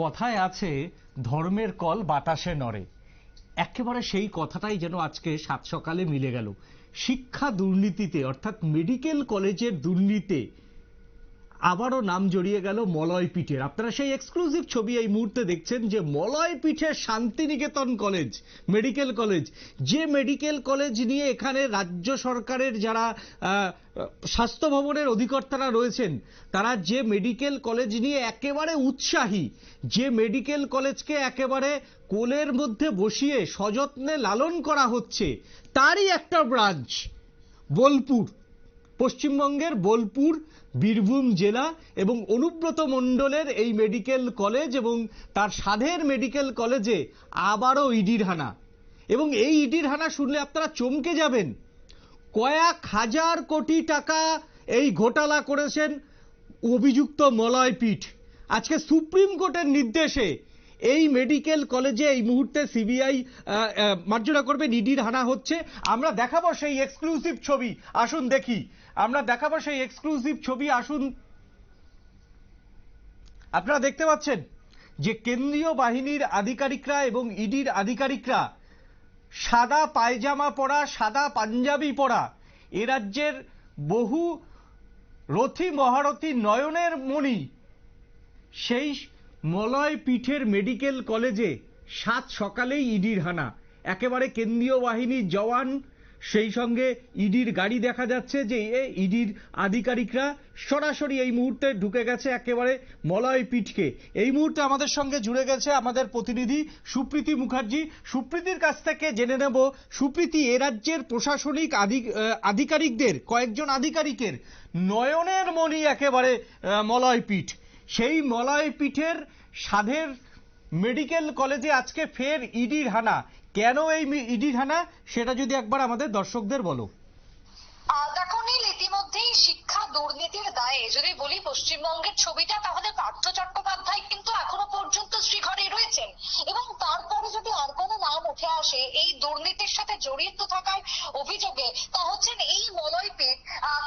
কথায় আছে ধর্মের কল বাতাসে নড়ে, একেবারে সেই কথাটাই যেন আজকে সাত সকালে মিলে গেল। শিক্ষা দুর্নীতিতে অর্থাৎ মেডিকেল কলেজের দুর্নীতিতে আবারও নাম জড়িয়ে গেল মলয় পীঠের। আপনারা সেই এক্সক্লুসিভ ছবি এই মুহূর্তে দেখছেন যে মলয় পীঠের শান্তিনিকেতন কলেজ মেডিকেল কলেজ, যে মেডিকেল কলেজ নিয়ে এখানে রাজ্য সরকারের যারা স্বাস্থ্য ভবনের অধিকর্তারা রয়েছেন তারা যে মেডিকেল কলেজ নিয়ে একেবারে উৎসাহী, যে মেডিকেল কলেজকে একেবারে কোলের মধ্যে বসিয়ে সযত্নে লালন করা হচ্ছে, তারই একটা ব্রাঞ্চ বোলপুর, পশ্চিমবঙ্গের বোলপুর বীরভূম জেলা এবং অনুব্রত মণ্ডলের এই মেডিকেল কলেজ এবং তার সাধের মেডিকেল কলেজে আবারও ইডির হানা। এবং এই ইডির হানা শুনলে আপনারা চমকে যাবেন। কয়েক হাজার কোটি টাকা এই ঘোটালা করেছেন অভিযুক্ত মলয় পীঠ। আজকে সুপ্রিম কোর্টের নির্দেশে এই মেডিকেল কলেজে এই মুহূর্তে সিবিআই মার্জনা করবে, ইডির হানা হচ্ছে। আমরা দেখাবো সেই এক্সক্লুসিভ ছবি, আসুন দেখি। আমরা দেখাবো সেই এক্সক্লুসিভ ছবি, আসুন। আপনারা দেখতে পাচ্ছেন যে কেন্দ্রীয় বাহিনীর আধিকারিকরা এবং ইডির আধিকারিকরা সাদা পায়জামা পরা, সাদা পাঞ্জাবি পরা, এ রাজ্যের বহু রথী মহারথী নয়নের মণি সেই মলয় পীঠের মেডিকেল কলেজে সাত সকালেই ইডির হানা। একেবারে কেন্দ্রীয় বাহিনীর জওয়ান, সেই সঙ্গে ইডির গাড়ি দেখা যাচ্ছে যে ইডির আধিকারিকরা সরাসরি এই মুহূর্তে ঢুকে গেছে একেবারে মলয় পীঠকে। এই মুহূর্তে আমাদের সঙ্গে জুড়ে গেছে আমাদের প্রতিনিধি সুপ্রীতি মুখার্জি। সুপ্রীতির কাছ থেকে জেনে নেব, সুপ্রীতি, এ রাজ্যের প্রশাসনিক আধিকারিকদের, কয়েকজন আধিকারিকের নয়নের মণি একেবারে মলয় পীঠ, সেই মলয় পীঠের সাধের মেডিকেল কলেজে আজকে ফের ইডির হানা। কেন এই ইডির হানা সেটা যদি একবার আমাদের দর্শকদের বলো। দেখো নীল, ইতিমধ্যেই শিক্ষা দুর্নীতির দায়ে যদি বলি পশ্চিমবঙ্গের ছবিটা, তাহলে পার্থ চট্টোপাধ্যায় কিন্তু এখনো পর্যন্ত শ্রীঘরে রয়েছেন। এবং তারপরে যদি আর কোনো নাম উঠে আসে এই দুর্নীতির সাথে জড়িত থাকার অভিযোগে, তা হচ্ছেন এই মলয় পীঠ।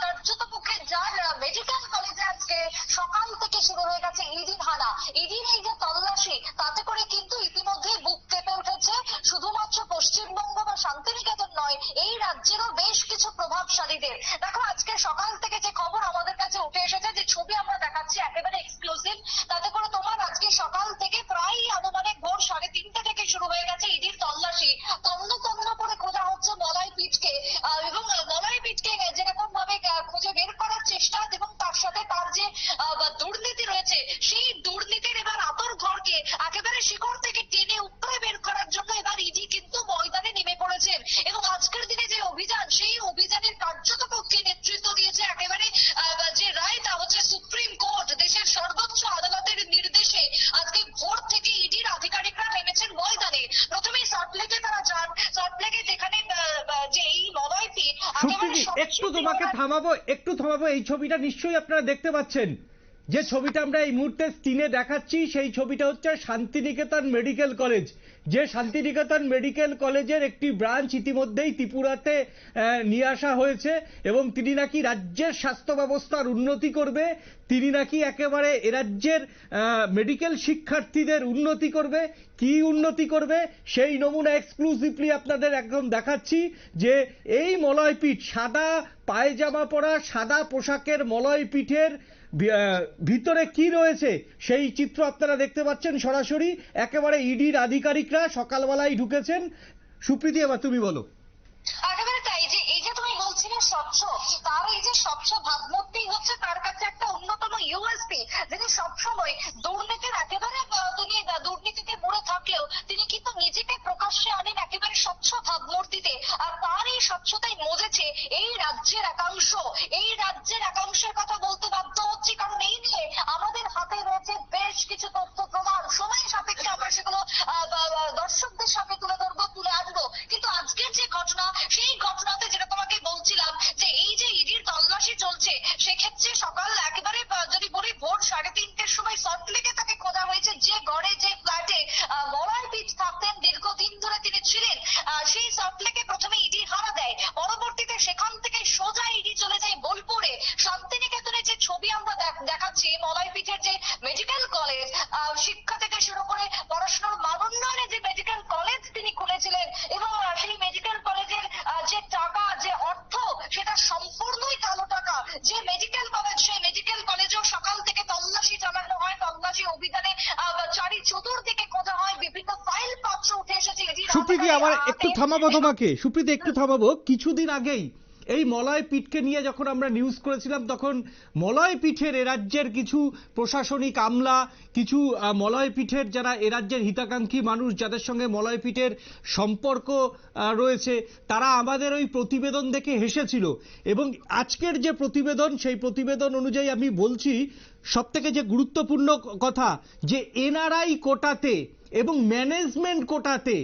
কার্যতপক্ষে যার মেডিকেল কলেজে আজকে সকাল থেকে শুরু হয়ে গেছে ইডির হানা, ইডির এই যে তল্লাশি, তাতে করে কিন্তু ইতিমধ্যেই বুক কেঁপে উঠেছে শুধুমাত্র পশ্চিমবঙ্গ বা শান্তিনিকেতন নয়, এই রাজ্যেরও বেশ কিছু প্রভাবশালীদের। দেখো, আজকে সকাল থেকে যে খবর আমাদের কাছে উঠে এসেছে, যে ছবি আমরা দেখাচ্ছি একেবারে এক্সক্লুসিভ, তাতে করে তোমার আজকে সকাল থেকে প্রায় আনুমানিক ভোর 3:30 থেকে শুরু হয়ে গেছে ইডির তল্লাশি। তন্ন তন্ন করে খোঁজা হচ্ছে মলয় পীঠকে, এবং মলয় পীঠকে যেরকম ভাবে খুঁজে বের করার চেষ্টা, এবং তার সাথে তার যে দুর্নীতি রয়েছে, সেই দুর্নীতির এবার আতর ঘরকে একেবারে শিকড় থেকে টেনে উপরে বের করার জন্য এবার ইডি কিন্তু ময়দানে নেমে পড়েছেন। এবং আজকের দিনে যে অভিযান, সেই অভিযানের কার্যতপক্ষে নেতৃত্ব দিয়েছে একেবারে যে রায়, তা হচ্ছে সুপ্রিম কোর্ট। দেশের সর্বোচ্চ আদালতের নির্দেশে আজকে ভোর থেকে ইডির আধিকারিকরা নেমেছেন ময়দানে। প্রথমেই সল্টলেকে তারা যান, সল্টলেকে যেখানে যে এই মলয় পীঠ। একটু তোমাকে একটু থামাবো। এই ছবিটা নিশ্চয়ই আপনারা দেখতে পাচ্ছেন। যে ছবিটা আমরা এই মুহূর্তে স্ক্রিনে দেখাচ্ছি সেই ছবিটা হচ্ছে শান্তিনিকেতন মেডিকেল কলেজ। যে শান্তিনিকেতন মেডিকেল কলেজের একটি ব্রাঞ্চ ইতিমধ্যেই ত্রিপুরাতে নিয়ে আসা হয়েছে এবং তিনি নাকি রাজ্যের স্বাস্থ্য ব্যবস্থার উন্নতি করবে, তিনি নাকি একেবারে এ রাজ্যের মেডিকেল শিক্ষার্থীদের উন্নতি করবে। কি উন্নতি করবে সেই নমুনা এক্সক্লুসিভলি আপনাদের একদম দেখাচ্ছি। যে এই মলয় পীঠ, সাদা পায়জামা পরা, সাদা পোশাকের মলয় পীঠের ভিতরে কি রয়েছে সেই চিত্র আপনারা দেখতে পাচ্ছেন সরাসরি। একেবারে ইডির আধিকারিকরা সকালবেলায় ঢুকেছেন। সুপ্রীতি, এবার তুমি বলো। একেবারে তাই, যে এই যে তুমি বলছিলে স্বচ্ছ, তার এই যে স্বচ্ছ ভাবমূর্তি হচ্ছে তার কাছে একটা অন্যতম ইউএসপি। যিনি সবসময় দুর্নীতির একেবারে, তিনি দুর্নীতিতে মুড়ে থাকলেও তিনি কিন্তু নিজেকে প্রকাশ্যে আনেন একেবারে স্বচ্ছ ভাবমূর্তিতে। আর তার এই স্বচ্ছতাই মজেছে এই রাজ্যের একাংশ। এই রাজ্যের একাংশের কথা বলতে বাধ্য হচ্ছি, কারণ এই নিয়ে আমাদের হাতে রয়েছে বেশ কিছু তথ্য প্রমাণ। সময় সাপেক্ষে আমরা সেগুলো দর্শকদের সামনে তুলে ধরবো, তুলে আনবো। কিন্তু আজকের যে ঘটনা, সেই ঘটনাতে যেটা তোমাকে বলছিলাম, যে এই যে ইডির তল্লাশি চলছে, সেক্ষেত্রে সকাল একেবারে যদি বলি ভোর 3:30-র সময় সল্টলেকে তাকে খোঁজা হয়েছে, যে ঘরে যে ফ্ল্যাটে মলয় পীঠ থাকতেন, দীর্ঘদিন ধরে তিনি ছিলেন, সেই সল্টলেকে প্রথমে ইডি হানা দেয়। পরবর্তীতে সেখান থেকে সোজা ইডি চলে যায় বোলপুরে। শান্তিনিকেতনে যে ছবি আমরা দেখাচ্ছি, মলয় পীঠের যে মেডিকেল কলেজ, শিক্ষা থেকে সুপ্রীতি আমার একটু থামাবো তোমাকে, সুপ্রীতি একটু থামাবো। কিছুদিন আগেই এই মলয় পীঠকে নিয়ে যখন আমরা নিউজ করেছিলাম, তখন মলয় পীঠের এ রাজ্যের কিছু প্রশাসনিক আমলা, কিছু মলয় পীঠের যারা এ রাজ্যের হিতাকাঙ্ক্ষী মানুষ, যাদের সঙ্গে মলয় পীঠের সম্পর্ক রয়েছে, তারা আমাদের ওই প্রতিবেদন দেখে হেসেছিল। এবং আজকের যে প্রতিবেদন, সেই প্রতিবেদন অনুযায়ী আমি বলছি, সব থেকে যে গুরুত্বপূর্ণ কথা, যে এনআরআই কোটাতে এবং ম্যানেজমেন্ট কোটাতে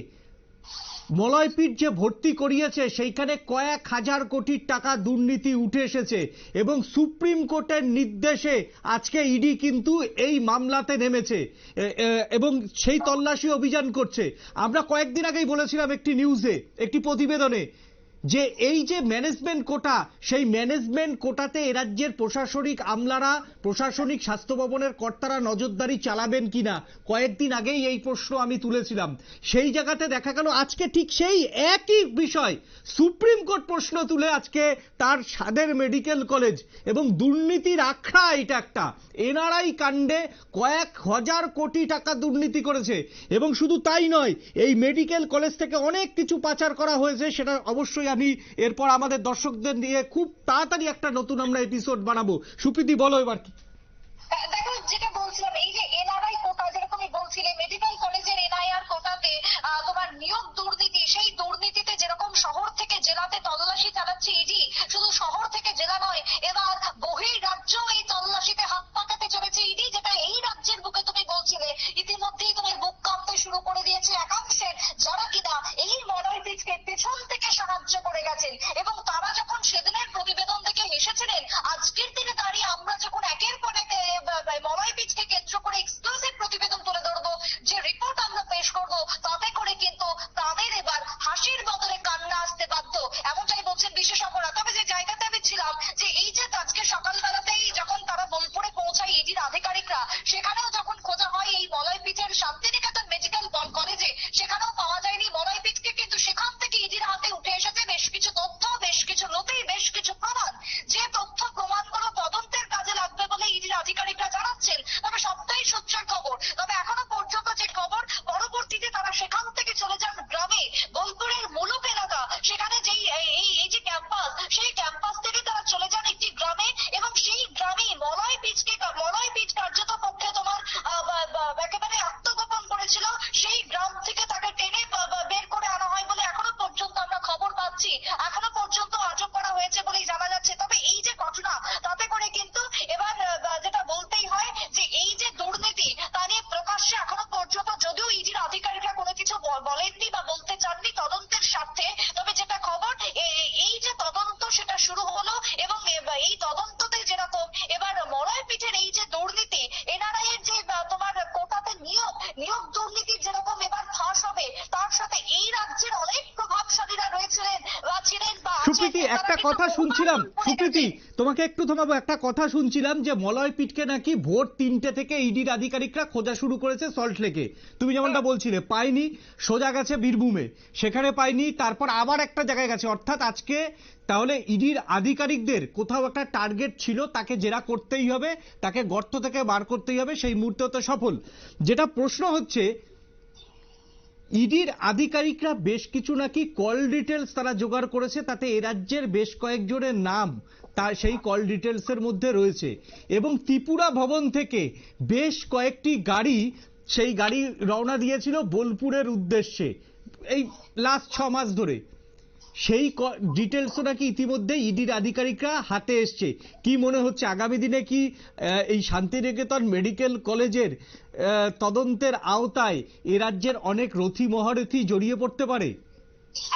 মলয়পীঠ যে ভর্তি করিয়েছে, সেইখানে কয়েক হাজার কোটি টাকা দুর্নীতি উঠে এসেছে। এবং সুপ্রিম কোর্টের নির্দেশে আজকে ইডি কিন্তু এই মামলাতে নেমেছে এবং সেই তল্লাশি অভিযান করছে। আমরা কয়েকদিন আগেই বলেছিলাম একটি নিউজে, একটি প্রতিবেদনে, যে এই যে ম্যানেজমেন্ট কোটা, সেই ম্যানেজমেন্ট কোটাতে এ রাজ্যের প্রশাসনিক আমলারা, প্রশাসনিক স্বাস্থ্য ভবনের কর্তারা নজরদারি চালাবেন কিনা, কয়েকদিন আগেই এই প্রশ্ন আমি তুলেছিলাম। সেই জায়গাতে দেখা গেল আজকে ঠিক সেই একই বিষয় সুপ্রিম কোর্ট প্রশ্ন তুলে আজকে তার সাদের মেডিকেল কলেজ এবং দুর্নীতির আখড়া। এটা একটা এনআরআই কাণ্ডে কয়েক হাজার কোটি টাকা দুর্নীতি করেছে। এবং শুধু তাই নয়, এই মেডিকেল কলেজ থেকে অনেক কিছু পাচার করা হয়েছে। সেটা অবশ্যই আমি এরপর আমাদের দর্শকদের নিয়ে খুব তাড়াতাড়ি একটা নতুন আমরা এপিসোড বানাবো। সুপ্রীতি বলো এবার কি। দেখো, যেটা বলছিলাম, এই যে এনআরআই কোটা, যেরকমই বলছিলে, মেডিকেল কলেজের এনআইআর কোটাতে তোমার নিয়োগ দুর্নীতি, সেই দুর্নীতিতে যেরকম শহর থেকে জেলাতে তল্লাশি চালাচ্ছে ইডি, শুধু শহর থেকে জেলা নয়, এবার বহির রাজ্য এই তল্লাশিতে হাত পাকাতে চলেছে ইডি, যেটা এই রাজ্যের বুকে তুমি বলছিলে ইতিমধ্যেই তোমার বুক কাঁপতে শুরু করে দিয়েছে একাংশের, যারা কিনা এই মলয় পীঠকে পেছন থেকে সাহায্য করে গেছেন। এবং তারা যখন সেদিনের প্রতিবেদন থেকে হেসেছিলেন, আজকের দিনে দাঁড়িয়ে আমরা যখন একের পর এক মলয় পীঠকে কেন্দ্র করে এক্সক্লুসিভ প্রতিবেদন তুলে ধরবো, যে রিপোর্ট আমরা পেশ করবো, তাতে করে কিন্তু তাদের এবার হাসির বদলে কান্না আসতে বাধ্য, এমনটাই বলছেন বিশেষজ্ঞরা। তবে যে জায়গাতে আমি ছিলাম, যে এই যে আজকে সকালবেলাতেই যখন তারা বোলপুরে পৌঁছায় ইডির আধিকারিকরা, সেখানেও যখন খোঁজা হয় এই মলয় পীঠের শান্তিনিকেতন মেডিকেল কলেজে, সেখানেও পাওয়া যায়নি মলয় পীঠকে। কিন্তু সেখান থেকে ইডির হাতে উঠে এসেছে বেশ কিছু তথ্য, বেশ কিছু নথি, বেশ কিছু প্রমাণ, যে তথ্য প্রমাণগুলো তদন্তের কাজে লাগবে বলে ইডির আধিকারিকরা জানাচ্ছেন। তবে সবটাই সূত্রের খবর। তবে এখনো পর্যন্ত যে খবর, পরবর্তীতে তারা সেখান থেকে চলে যান গ্রামে, বোলপুরের মুলুক এলাকা, সেখানে যেই এই যে ক্যাম্পাস, সেই ক্যাম্পাস থেকে তারা চলে যান একটি গ্রামে, এবং সেই গ্রামে মলয় পীঠ কার্যত পক্ষে তোমার একেবারে আত্মগোপন করেছিল। সেই গ্রাম থেকে তাকে টেনে বের করে আনা হয় বলে এখনো পর্যন্ত আমরা খবর পাচ্ছি, এখনো পর্যন্ত আটক করা হয়েছে বলেই জানা যাচ্ছে। তবে এই যে ঘটনা, তাতে করে কিন্তু এবার যেটা বলতেই হয়, যে এই যে দুর্নীতি, তা নিয়ে প্রকাশ্যে এখনো পর্যন্ত যদিও ইডির আধিকারিকরা কোনো কিছু বলেননি বা বলতে চাননি তদন্তের স্বার্থে, তবে যেটা খবর, এই যে তদন্ত, সেটা শুরু হলো। এবং এই তদন্ততে যেরকম এবার মলয় পীঠের এই যে দুর্নীতি, এনআরআই এর যে তোমার কোটাতে নিয়োগ দুর্নীতি যেরকম এবার ফাঁস হবে, তার সাথে এই রাজ্যের অনেক প্রভাবশালীরা রয়েছিলেন বা ছিলেন বা আছেন। সুপ্রীতি, একটা কথা শুনছিলাম, সুপ্রীতি তোমাকে একটু থামাবো, একটা কথা শুনছিলাম যে মলয় পীঠকে নাকি ভোর 3টে থেকে ইডির আধিকারিকরা খোঁজা শুরু করেছে সল্ট লেকে। তুমি যেমনটা বলছিলে, পাইনি, সোজা গেছে বীরভূমে, সেখানে পাইনি, তারপর আবার একটা জায়গায় গেছে। অর্থাৎ আজকে তাহলে ইডির আধিকারিকদের কোথাও একটা টার্গেট ছিল, তাকে জেরা করতেই হবে, তাকে গর্ত থেকে বার করতেই হবে, সেই মুহূর্তে তো সফল। যেটা প্রশ্ন হচ্ছে, ইডির আধিকারিকরা বেশ কিছু নাকি কল ডিটেলস তারা জোগাড় করেছে, তাতে এ রাজ্যের বেশ কয়েকজনের নাম তার সেই কল ডিটেলসের মধ্যে রয়েছে। এবং ত্রিপুরা ভবন থেকে বেশ কয়েকটি গাড়ি, সেই গাড়ি রওনা দিয়েছিল বোলপুরের উদ্দেশ্যে এই লাস্ট 6 মাস ধরে। সেই ডিটেলসও নাকি ইতিমধ্যে ইডির আধিকারিকরা হাতে এসছে। কি মনে হচ্ছে আগামী দিনে কি এই শান্তিনিকেতন মেডিকেল কলেজের তদন্তের আওতায় এ রাজ্যের অনেক রথী মহারথী জড়িয়ে পড়তে পারে?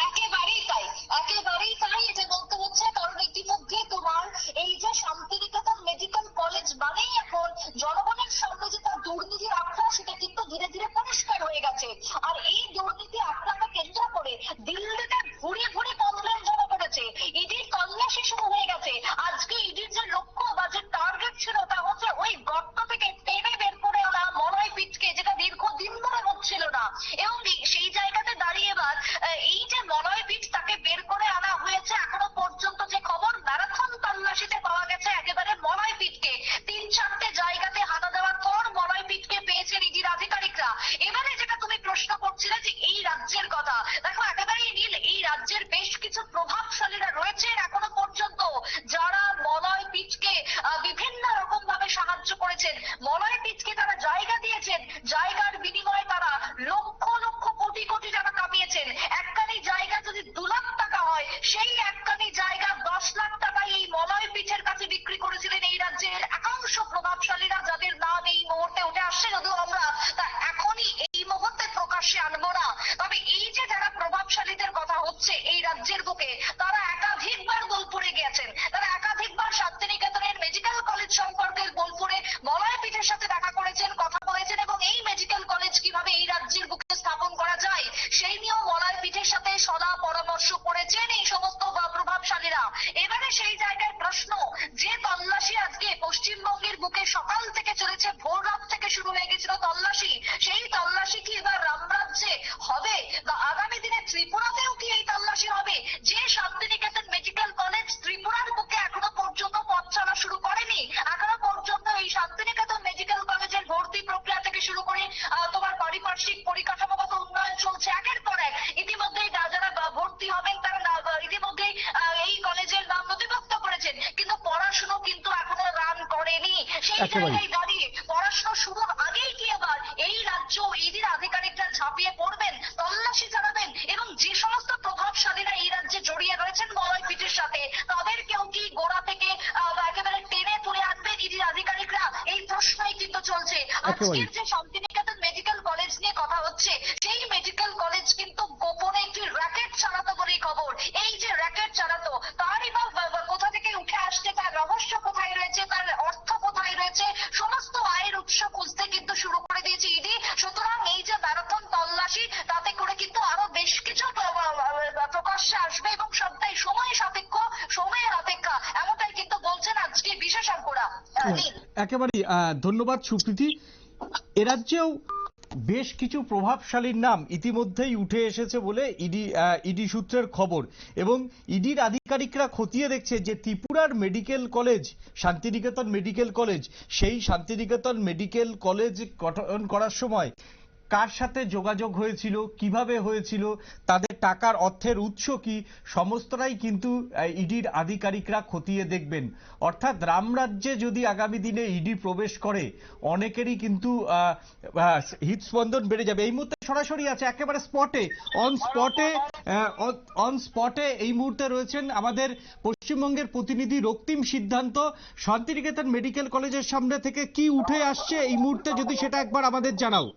একেবারেই তাই, একেবারেই তাই, এটা বলতে হচ্ছে। কারণ ইতিমধ্যে তোমার এই যে শান্তিনিকেতন মেডিকেল কলেজ মানেই এখন জনগণের সামনে যে তার দুর্নীতির আখড়া, সেটা কিন্তু ধীরে ধীরে পরিষ্কার হয়ে গেছে। আর এই দুর্নীতি আখড়াকে কেন্দ্র করে দিল্লিতে ঘুরে ঘুরে কমপ্লেন জমা পড়েছে, ইডির তল্লাশি শুরু হয়ে গেছে। আজকে ইডির যে লক্ষ্য বা যে টার্গেট ছিল, তা হচ্ছে ওই গর্ত থেকে টেনে বের করে আনা মলয় পীঠকে, যেটা দীর্ঘদিন ধরে হচ্ছিল না। এবং সেই জায়গাতে দাঁড়িয়ে এবার এই যে মলয় জায়গায় দাঁড়িয়ে পড়াশোনা শুরুর আগেই কি আবার এই রাজ্য ইডির আধিকারিকরা ঝাঁপিয়ে পড়বেন, তল্লাশি চালাবেন এবং যে সমস্ত প্রভাবশালীরা এই রাজ্যে জড়িয়ে রয়েছেন মলয় পিটের সাথে তাদেরকেও কি গোড়া থেকে একেবারে টেনে তুলে আনবেন ইডির আধিকারিকরা? এই প্রশ্নই কিন্তু চলছে। আজকের যে শান্তিনিকেতন মেডিকেল কলেজ নিয়ে কথা হচ্ছে, সেই মেডিকেল কলেজ কিন্তু গোপনে একটি র্যাকেট চালাতো বলেই খবর। এই যে র্যাকেট চালাতো তারই বা কোথা থেকে উঠে আসছে, তার রহস্য কোথায় রয়েছে, তার অর্থ কোথায় রয়েছে, সমস্ত আয়ের উৎস খুঁজতে কিন্তু শুরু করে দিয়েছে ইডি। সুতরাং এই যে ম্যারাথন তল্লাশি, তাতে করে কিন্তু আরো বেশ কিছু প্রকাশ্যে আসবে এবং সবটাই সময় সাপেক্ষ, সময়ের অপেক্ষা, এমনটাই কিন্তু বলছেন আজকে বিশেষজ্ঞরা। একেবারেই ধন্যবাদ সুপ্রীতি। এ রাজ্যেও বেশ কিছু প্রভাবশালীর নাম ইতিমধ্যেই উঠে এসেছে বলে ইডি সূত্রের খবর, এবং ইডির আধিকারিকরা খতিয়ে দেখছে যে ত্রিপুরার medical college Shantiniketan medical college, সেই শান্তিনিকেতন মেডিকেল কলেজ গঠন করার সময় কার সাথে যোগাযোগ হয়েছিল, কিভাবে হয়েছিল, তাদের টাকার অর্থের উৎস কি, সমস্তটাই কিন্তু ইডির আধিকারিকরা খতিয়ে দেখবেন। অর্থাৎ রামরাজ্যে যদি আগামী দিনে ইডি প্রবেশ করে অনেকেরই কিন্তু হৃদস্পন্দন বেড়ে যাবে। এই মুহূর্তে সরাসরি আছে একেবারে স্পটে, অন স্পটে এই মুহূর্তে রয়েছেন আমাদের পশ্চিমবঙ্গের প্রতিনিধি রক্তিম সিদ্ধান্ত। শান্তিনিকেতন মেডিকেল কলেজের সামনে থেকে কি উঠে আসছে এই মুহূর্তে, যদি সেটা একবার আমাদের জানাও।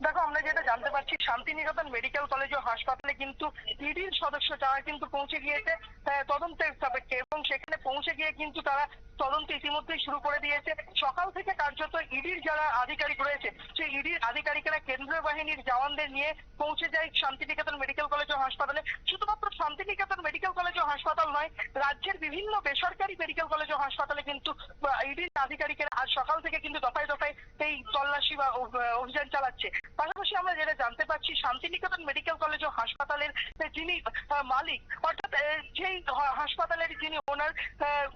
দেখো, আমরা যেটা জানতে পারছি, শান্তিনিকেতন মেডিকেল কলেজ ও হাসপাতালে কিন্তু ইডির সদস্য যারা কিন্তু পৌঁছে গিয়েছে তদন্তের সাপেক্ষে, এবং সেখানে পৌঁছে গিয়ে কিন্তু তারা তদন্ত ইতিমধ্যেই শুরু করে দিয়েছে। সকাল থেকে কার্যত ইডির যারা আধিকারিক রয়েছে, সেই ইডির আধিকারিকেরা কেন্দ্রীয় বাহিনীর জওয়ানদের নিয়ে পৌঁছে যায় শান্তিনিকেতন মেডিকেল কলেজ ও হাসপাতালে। শুধুমাত্র শান্তিনিকেতন মেডিকেল কলেজ ও হাসপাতাল নয়, রাজ্যের বিভিন্ন বেসরকারি মেডিকেল কলেজ ও হাসপাতালে কিন্তু ইডির আধিকারিকেরা আজ সকাল থেকে কিন্তু দফায় দফায় এই তল্লাশি বা অভিযান চালাচ্ছে। পাশাপাশি আমরা যেটা জানতে পারছি, শান্তিনিকেতন মেডিকেল কলেজ ও হাসপাতালের যিনি মালিক, অর্থাৎ যেই হাসপাতালের যিনি ওনার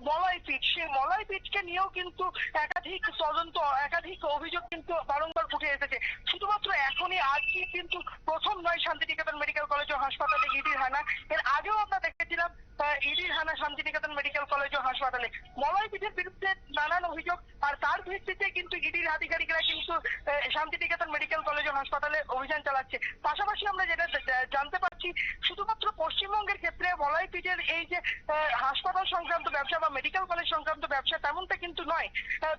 মলয় পিট, সেই মলয় পিটকে নিয়েও কিন্তু একাধিক তদন্ত, একাধিক অভিযোগ কিন্তু বারংবার উঠে এসেছে। শুধুমাত্র এখনই আজকে কিন্তু প্রথম নয় শান্তিনিকেতন মেডিকেল কলেজ ও হাসপাতালে ইডির হানা। এর আগেও আমরা দেখেছিলাম ইডির হানা শান্তিনিকেতন মেডিকেল কলেজ ও হাসপাতালে। মলয় পিটের বিরুদ্ধে নানান অভিযোগ, আর তার ভিত্তিতে কিন্তু ইডির আধিকারিকরা কিন্তু শান্তিনিকেতন মেডিকেল কলেজ ও হাসপাতালে অভিযান চালাচ্ছে। পাশাপাশি আমরা যেটা জানতে পারছি, শুধুমাত্র পশ্চিমবঙ্গের ক্ষেত্রে মলয় পিটের এই যে হাসপাতাল সংক্রান্ত ব্যবসা বা মেডিকেল কলেজ সংক্রান্ত ব্যবসা, তেমনটা কিন্তু নয়।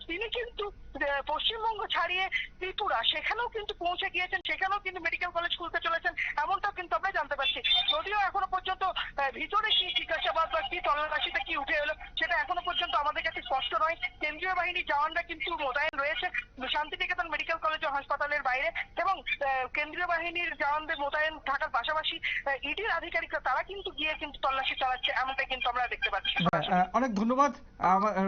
তিনি কিন্তু পশ্চিমবঙ্গ ছাড়িয়ে ত্রিপুরা, সেখানেও কিন্তু পৌঁছে গিয়েছেন, সেখানেও কিন্তু মেডিকেল কলেজ খুলতে চলেছেন, এমনটাও কিন্তু আমরা জানতে পারছি। যদিও এখনো পর্যন্ত ভিতরে কি জিজ্ঞাসাবাদ বা কি তল্লাশিতে কি উঠে এলো সেটা এখনো পর্যন্ত আমাদের কাছে স্পষ্ট নয়। কেন্দ্রীয় বাহিনীর জওয়ানরা কিন্তু মোতায়েন রয়েছে শান্তিনিকেতন মেডিকেল কলেজ ও হাসপাতালের বাইরে, এবং কেন্দ্রীয় বাহিনীর জওয়ানদের মোতায়েন থাকার পাশাপাশি ইডির আধিকারিকরা তারা কিন্তু গিয়ে কিন্তু তল্লাশি চালাচ্ছে, এমনটা কিন্তু আমরা দেখতে পাচ্ছি। অনেক ধন্যবাদ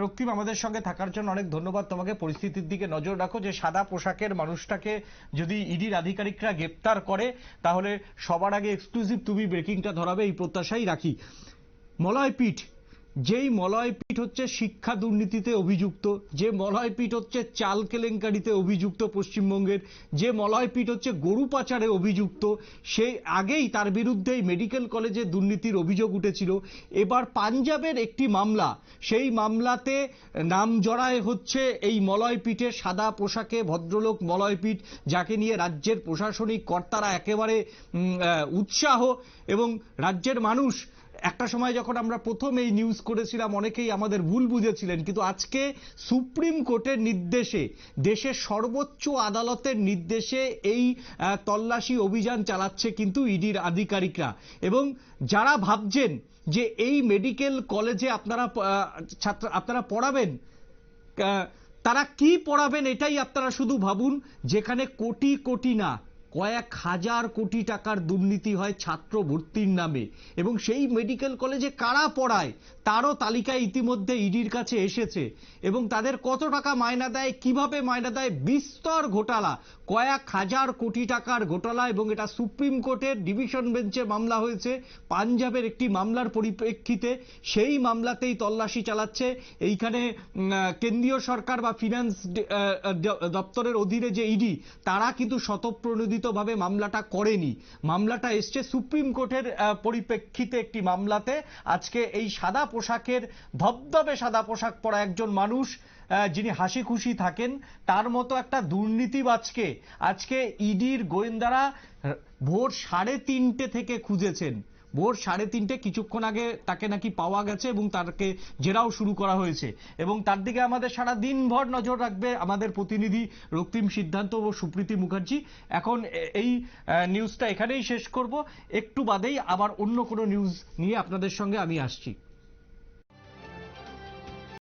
রক্তিম, আমাদের সঙ্গে থাকার জন্য অনেক ধন্যবাদ তোমাকে। পরিস্থিতির দিকে নজর রাখো, যে সাদা পোশাকের মানুষটাকে যদি ইডির আধিকারিকরা গ্রেপ্তার করে তাহলে সবার আগে এক্সক্লুসিভ তুমি ব্রেকিংটা ধরাবে, এই প্রত্যাশাই রাখি। মলয়পীঠ, যেই মলয়পীঠ হচ্ছে শিক্ষা দুর্নীতিতে অভিযুক্ত, যে মলয়পীঠ হচ্ছে চাল কেলেঙ্কারিতে অভিযুক্ত পশ্চিমবঙ্গের, যে মলয়পীঠ হচ্ছে গরু পাচারে অভিযুক্ত, সেই আগেই তার বিরুদ্ধে মেডিকেল কলেজে দুর্নীতির অভিযোগ উঠেছিল। এবার পাঞ্জাবের একটি মামলা, সেই মামলাতে নাম জড়ায় হচ্ছে এই মলয়পীঠের সাদা পোশাকে ভদ্রলোক মলয়পীঠ, যাকে নিয়ে রাজ্যের প্রশাসনিক কর্তারা একেবারে উৎসাহ, এবং রাজ্যের মানুষ একটা সময় যখন আমরা প্রথম এই নিউজ করেছিলাম অনেকেই আমাদের ভুল বুঝেছিলেন, কিন্তু আজকে সুপ্রিম কোর্টের নির্দেশে, দেশের সর্বোচ্চ আদালতের নির্দেশে এই তল্লাশি অভিযান চালাচ্ছে কিন্তু ইডির আধিকারিকরা। এবং যারা ভাবছেন যে এই মেডিকেল কলেজে আপনারা পড়াবেন, তারা কি পড়াবেন এটাই আপনারা শুধু ভাবুন, যেখানে কোটি কোটি না কয়েক হাজার কোটি টাকার দুর্নীতি হয় ছাত্র ভর্তির নামে, এবং সেই মেডিকেল কলেজে কারা পড়ায় তারও তালিকা ইতিমধ্যে ইডির কাছে এসেছে, এবং তাদের কত টাকা মায়না দেয়, কিভাবে মায়না দেয়, বিস্তর ঘোটালা, কয়েক হাজার কোটি টাকার ঘোটালা। এবং এটা সুপ্রিম কোর্টের ডিভিশন বেঞ্চে মামলা হয়েছে পাঞ্জাবের একটি মামলার পরিপ্রেক্ষিতে, সেই মামলাতেই তল্লাশি চালাচ্ছে। এইখানে কেন্দ্রীয় সরকার বা ফিনান্স দপ্তরের অধীনে যে ইডি, তারা কিন্তু স্বতঃপ্রণোদিত ইচ্ছাকৃতভাবে মামলাটা করেনি, মামলাটা এসছে সুপ্রিম কোর্টের পরিপ্রেক্ষিতে একটি মামলাতে। আজকে এই সাদা পোশাকের, ধবধবে সাদা পোশাক পরা একজন মানুষ যিনি হাসি খুশি থাকেন, তার মতো একটা দুর্নীতিবাজকে আজকে ইডির গোয়েন্দারা ভোর 3:30 থেকে খুঁজেছেন। ভোর 3:30, কিছুক্ষণ আগে তাকে নাকি পাওয়া গেছে এবং তাকে জেরাও শুরু করা হয়েছে। এবং তার দিকে আমাদের সারা দিনভর নজর রাখবে আমাদের প্রতিনিধি রক্তিম সিদ্ধান্ত ও সুপ্রীতি মুখার্জি। এখন এই নিউজটা এখানেই শেষ করব, একটু বাদেই আবার অন্য কোনো নিউজ নিয়ে আপনাদের সঙ্গে আমি আসছি।